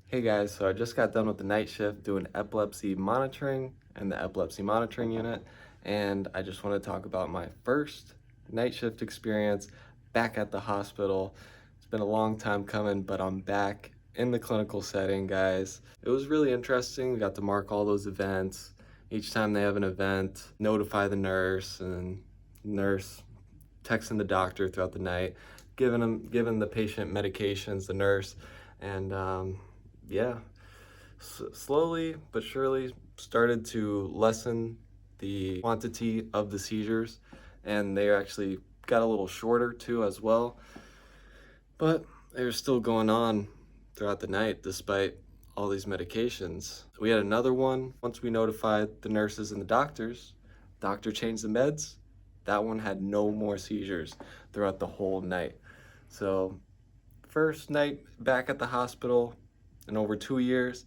Hey guys, so I just got done with the night shift doing epilepsy monitoring and the epilepsy monitoring unit, and I just want to talk about my first night shift experience back at the hospital. It's been a long time coming, but I'm back in the clinical setting, guys. It was really interesting. We got to mark all those events. Each time they have an event, notify the nurse, and nurse texting the doctor throughout the night, giving the patient medications, the nurse, and yeah, slowly but surely started to lessen the quantity of the seizures, and they actually got a little shorter too as well, but they were still going on throughout the night despite all these medications. We had another one once we notified the nurses and the doctors. Doctor changed the meds. That one had no more seizures throughout the whole night. So first night back at the hospital in over 2 years.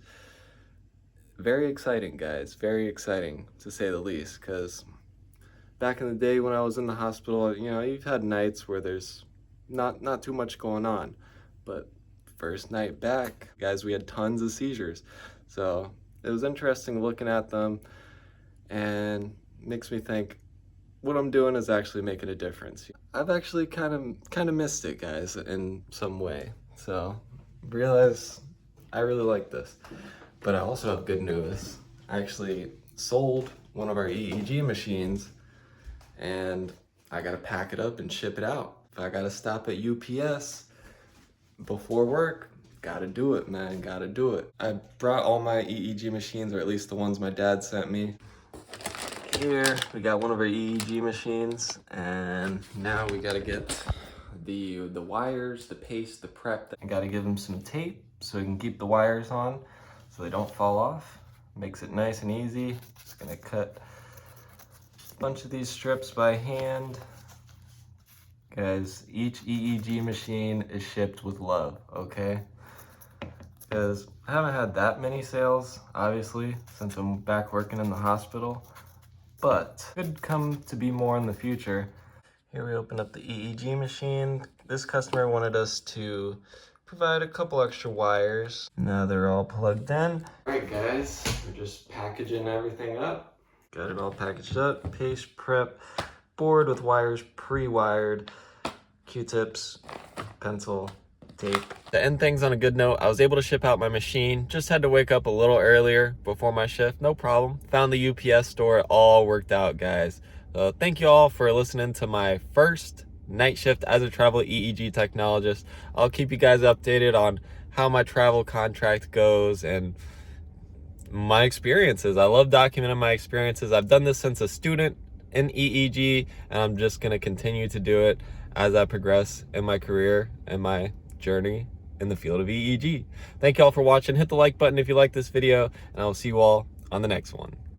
Very exciting, guys. Very exciting, to say the least, because back in the day when I was in the hospital, you've had nights where there's not too much going on. But first night back, guys, we had tons of seizures. So it was interesting looking at them, and makes me think what I'm doing is actually making a difference. I've actually kind of missed it, guys, in some way. So realize I really like this. But I also have good news. I actually sold one of our EEG machines, and I gotta pack it up and ship it out. If I gotta stop at UPS before work, gotta do it, man, gotta do it. I brought all my EEG machines, or at least the ones my dad sent me. Here we got one of our EEG machines, and now we gotta get the wires, the paste, the prep. I gotta give them some tape so we can keep the wires on so they don't fall off. Makes it nice and easy. Just gonna cut a bunch of these strips by hand. Guys, each EEG machine is shipped with love, okay? Because I haven't had that many sales, obviously, since I'm back working in the hospital, but could come to be more in the future. Here we open up the EEG machine. This customer wanted us to provide a couple extra wires. Now they're all plugged in. All right, guys, we're just packaging everything up. Got it all packaged up. Paste, prep, board with wires pre-wired, Q-tips, pencil, tape. To end things on a good note, I was able to ship out my machine. Just had to wake up a little earlier before my shift. No problem. Found the UPS store. It all worked out, guys. Thank you all for listening to my first night shift as a travel EEG technologist. I'll keep you guys updated on how my travel contract goes and my experiences. I love documenting my experiences. I've done this since a student in EEG, and I'm just going to continue to do it as I progress in my career and my journey in the field of EEG. Thank you all for watching. Hit the like button if you like this video, and I'll see you all on the next one.